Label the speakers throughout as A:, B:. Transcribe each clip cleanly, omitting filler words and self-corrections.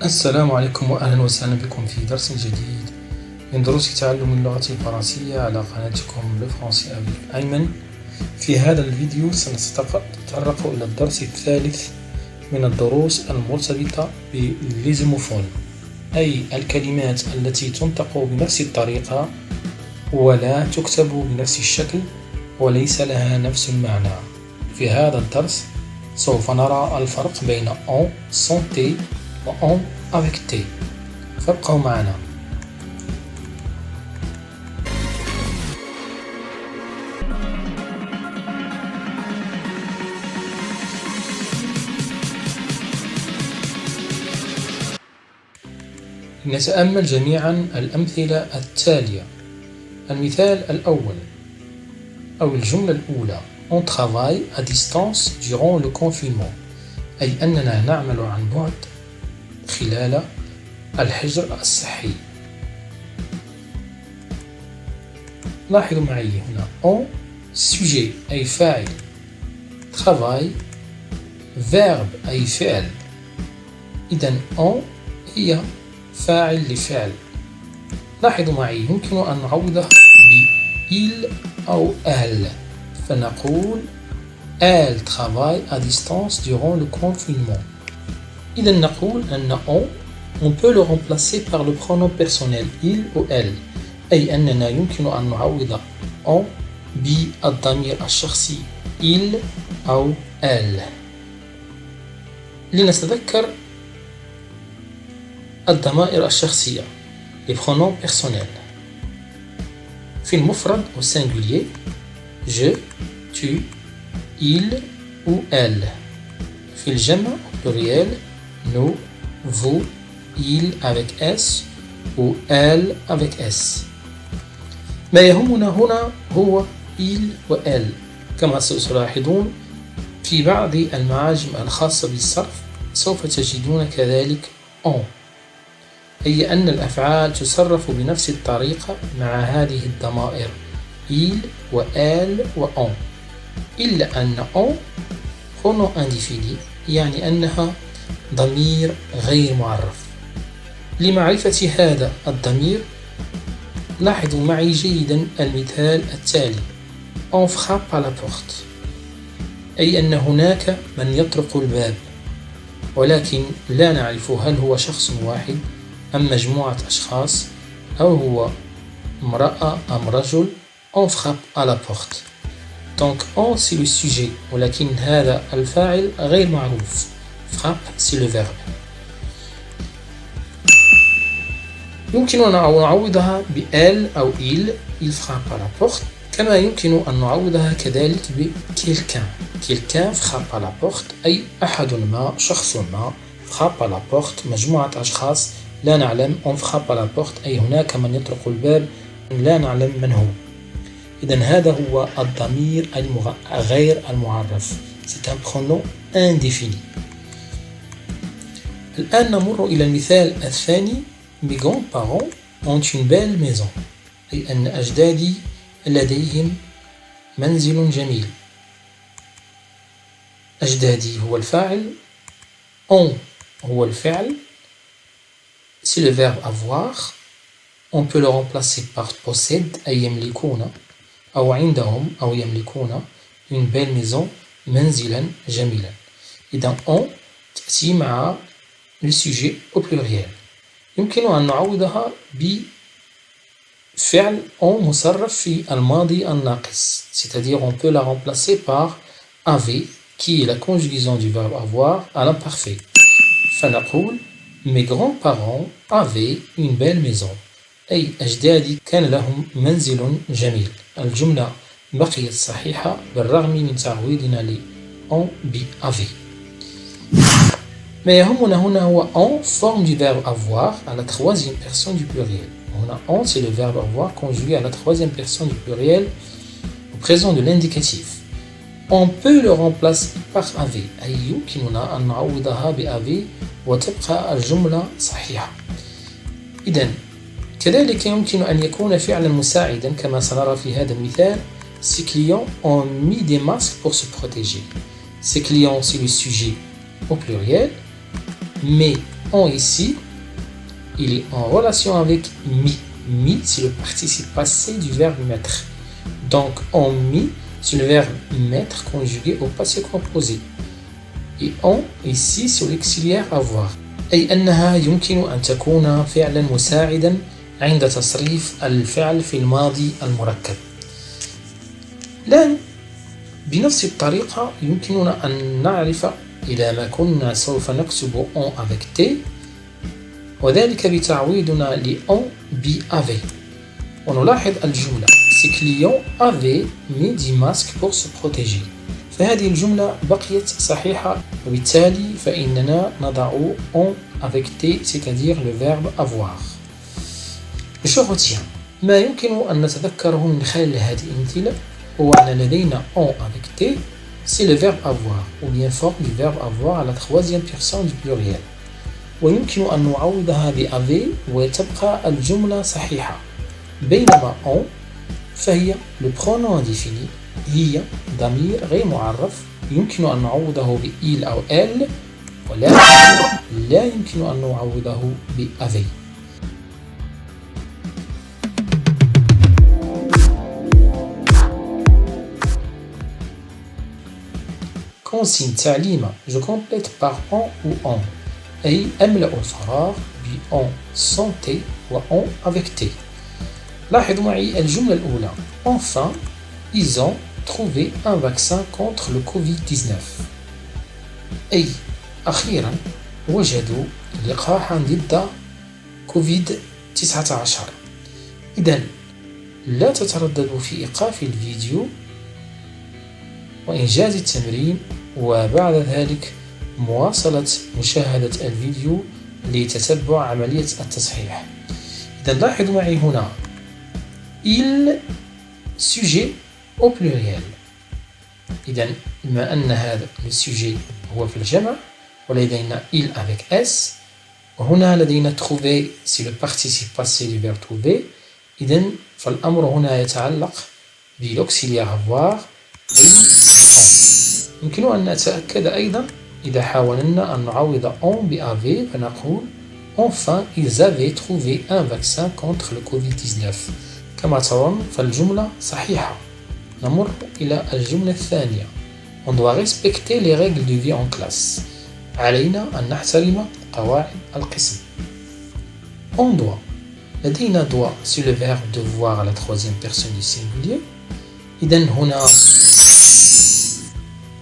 A: السلام عليكم وأهلا وسهلا بكم في درس جديد من دروس تعلم اللغة الفرنسية على قناتكم لفرنسي avec أيمن. في هذا الفيديو سنتطرق إلى الدرس الثالث من الدروس المرتبطة بالليزموفون، أي الكلمات التي تنطق بنفس الطريقة ولا تكتب بنفس الشكل وليس لها نفس المعنى. في هذا الدرس سوف نرى الفرق بين on sans T و on avec T. فابقوا معنا. نتأمل جميعا الأمثلة التالية. المثال الأول أو الجملة الأولى: On travaille à distance durant le confinement، أي أننا نعمل عن بعد خلال الحجر الصحي. لاحظوا معي هنا on sujet أي فاعل، travail verbe أي فعل، إذن on هي فاعل لفعل. لاحظوا معي يمكن أن نعوضه ب il أو elle، فنقول elle travaille à distance durant le confinement. إذن نقول أن on peut le remplacer par le pronom personnel il ou elle، أي أننا يمكن أن نعوض on بالضمير الشخصي il أو elle. لنتذكر الضمائر الشخصية les pronoms personnels. في المفرد au singulier je, tu, il ou elle. في الجمع au pluriel nous, vous, il avec S ou elle avec S. ما يهمنا هنا هو il و elle. كما ستلاحظون في بعض المعاجم الخاصة بالصرف سوف تجدون كذلك on، أي أن الأفعال تصرف بنفس الطريقة مع هذه الضمائر il و elle و on، إلا أن on pronom indéfini، يعني أنها ضمير غير معرف. لمعرفة هذا الضمير لاحظوا معي جيدا المثال التالي: On frappe à la porte، أي أن هناك من يطرق الباب، ولكن لا نعرف هل هو شخص واحد أم مجموعة أشخاص أو هو امرأة أم رجل. On frappe à la porte. Donc on c'est le sujet، ولكن هذا الفاعل غير معروف. Frappe c'est le verbe. يمكن أن نعوضها ب elle أو il frappe à la porte، كما يمكن أن نعوضها كذلك ب quelqu'un frappe à la porte، أي أحد ما شخص ما frappe à la porte مجموعة أشخاص لا نعلم. on frappe à la porte أي هناك من يطرق الباب لا نعلم من هو. إذن هذا هو الضمير غير المعرف. c'est un pronom indéfini. الآن نمر إلى المثال الثاني: Mes grands-parents ont une belle maison، أي أن أجدادي لديهم منزل جميل. أجدادي هو الفاعل، on هو الفعل، c'est le verbe avoir. On peut le remplacer par possède أي يملكون أو عندهم أو يملكون une belle maison منزلا جميلا. إذن on تأتي مع le sujet au pluriel. يمكن أن نعوضها بفعل on مصرف في الماضي الناقص، c'est-à-dire on peut la remplacer par avait qui est la conjugaison du verbe avoir à l'imparfait. فنقول Mes grands-parents avaient une belle maison، أي أجدادي كان لهم منزل جميل. الجملة بقيت صحيحة بالرغم من تعويضنا ل on ب avait. ما يهمنا هنا هو on forme du verbe avoir à la troisième personne du pluriel. هنا on c'est le verbe avoir conjugué à la troisième personne du pluriel au présent de l'indicatif. On peut le remplacer par avait، أي يمكننا أن نعوضها ب avait وتبقى الجملة صحيحة. إذن كذلك يمكن أن يكون فعلا مساعدا كما سنرى في هذا المثال: Ces clients ont mis des masques pour se protéger. Ces clients c'est le sujet au pluriel. Mais on ici, il est en relation avec mi. Mi, c'est le participe passé du verbe mettre. Donc, on mi, c'est le verbe mettre conjugué au passé composé. Et on, ici, c'est l'auxiliaire avoir. أي أنها يمكن أن تكون فعلا مساعدا عند تصريف الفعل في الماضي المركب. الآن بنفس الطريقة يمكننا أن نعرف إذا ما كنا سوف نكتب on avec T وذلك بتعويضنا ل on ب avait. ونلاحظ الجملة ces clients avaient mis du masque pour se protéger. فهذه الجملة بقيت صحيحة وبالتالي فإننا نضع on avec T c'est-à-dire le verbe avoir. Je retiens ما يمكن أن نتذكره من خلال هذه الأمثلة هو أن لدينا on avec T c'est le verbe avoir ou bien forme du verbe avoir à la troisième personne du pluriel ويمكن أن نعوضها ب avait وتبقى الجملة صحيحة بينما on فهي le pronom indéfini هي ضمير غير معرف يمكن أن نعوضه ب il أو elle ولكن لا يمكن أن نعوضه ب avait. Consigne تعليمة je complète par on ou on أي أملأ الفراغ ب on sans T و on avec T. لاحظوا معي الجملة الأولى enfin ils ont trouvé un vaccin contre le Covid-19 أي أخيرا وجدوا لقاحا ضد كوفيد-19. إذن لا تترددوا في إيقاف الفيديو وإنجاز التمرين وبعد ذلك مواصلة مشاهدة الفيديو لتتبع عملية التصحيح. إذن لاحظوا معي هنا il sujet au pluriel. إذن بما أن هذا السوجي هو في الجمع ولدينا il avec s وهنا لدينا trouver c'est le participe passé du verbe trouver. إذن فالأمر هنا يتعلق بالauxiliaire avoir أي on. يمكن أن نتأكد أيضا إذا حاولنا أن نعوض on ب avait فنقول enfin ils avaient trouvé un vaccin contre le Covid-19. كما ترون فالجملة صحيحة. نمر إلى الجملة الثانية. On doit respecter les règles de vie en classe. علينا أن نحترم قواعد القسم. On doit. لدينا doit c'est le verbe devoir à la troisième personne du singulier. إذن هنا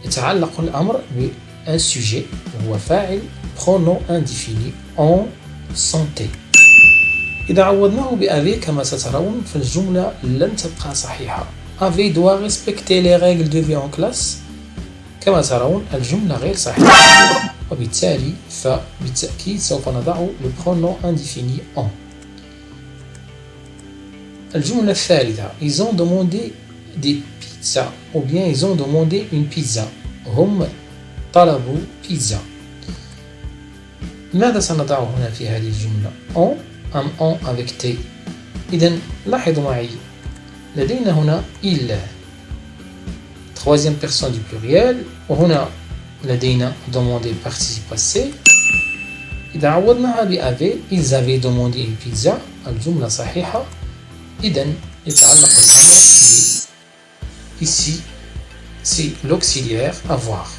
A: يتعلق الأمر بun sujet وهو فاعل pronom indéfini en santé. إذا عوضناه ب avait كما سترون فالجملة لن تبقى صحيحة. avait doit respecter les règles de vie en classe. كما ترون الجملة غير صحيحة وبالتالي فبالتأكيد سوف نضع le pronom indéfini en. الجملة الثالثة ils ont demandé des pizzas ou bien ils ont demandé une pizza. هم طلبوا بيتزا. ماذا سنضع هنا في هذه الجملة on أم on avec T؟ إذن لاحظوا معي لدينا هنا il troisième personne du pluriel وهنا لدينا demandé participe passé. إذا عوضناها ب avait ils avaient demandé une pizza الجملة صحيحة. إذن يتعلق الأمر ici c'est l'auxiliaire avoir.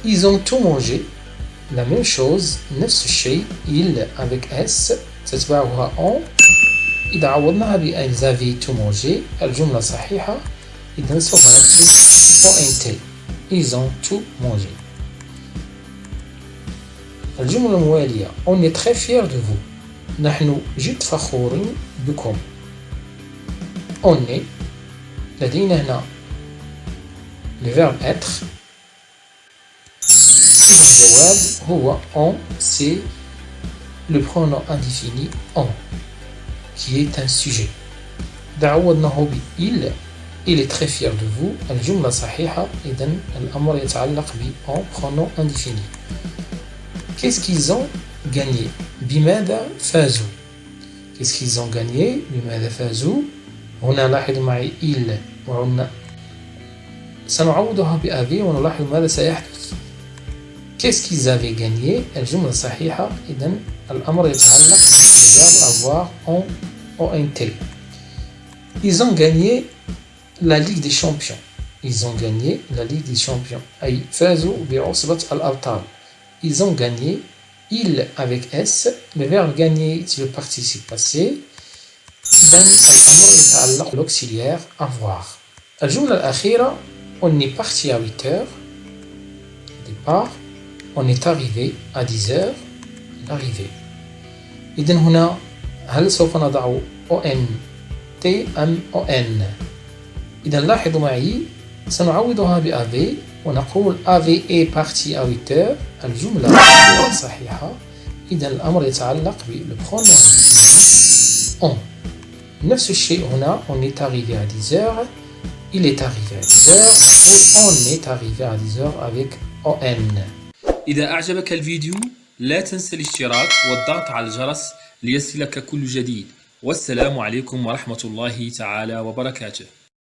A: Ils ont tout mangé la même chose نفس الشيء il avec s تتبعها on. إذا عوضناها ب ils avaient tout mangé الجملة صحيحة. إذن سوف نكتب ont ils ont tout mangé. الجملة الموالية on est très fiers de vous نحن جد فخورين بكم. on est لدينا هنا le verbe être. الجواب هو on c'est le pronom indéfini on qui est un sujet. إذا عوضناه ب il est très fier de vous الجملة صحيحة. إذن الأمر يتعلق ب on pronom indéfini. Qu'est-ce qu'ils ont gagné؟ بماذا فازوا؟ Qu'est-ce qu'ils ont gagné؟ بماذا فازوا؟ هنا لاحظوا معي il وعندنا سنعوضها ب avait ونلاحظ ماذا سيحدث. Qu'est-ce qu'ils avaient gagné? الجملة صحيحة. إذن الأمر يتعلق بالverbe avoir en ONT. Ils ont gagné la Ligue des Champions. Ils ont gagné la Ligue des Champions. أي فازوا بعصبة الأبطال. Ils ont gagné. Il avec S. Le verbe gagner c'est le participe passé. إذن الأمر يتعلق بالauxiliaire avoir. الجملة الأخيرة on est parti à 8 heures. Départ. On est arrivé à 10 heures. L'arrivée. إذن هنا هل سوف نضع ONT أم ON؟ إذن لاحظوا معي سنعوضها بأفي ونقول أفي est parti à 8 heures. الجملة صحيحة. إذن الأمر يتعلق بالpronom on. نفس الشيء هنا on est arrivé à 10 heures. Il est arrivé à 10 heures. نقول on est arrivé à 10 heures avec ON.
B: إذا أعجبك الفيديو لا تنسى الاشتراك والضغط على الجرس ليصلك كل جديد. والسلام عليكم ورحمة الله تعالى وبركاته.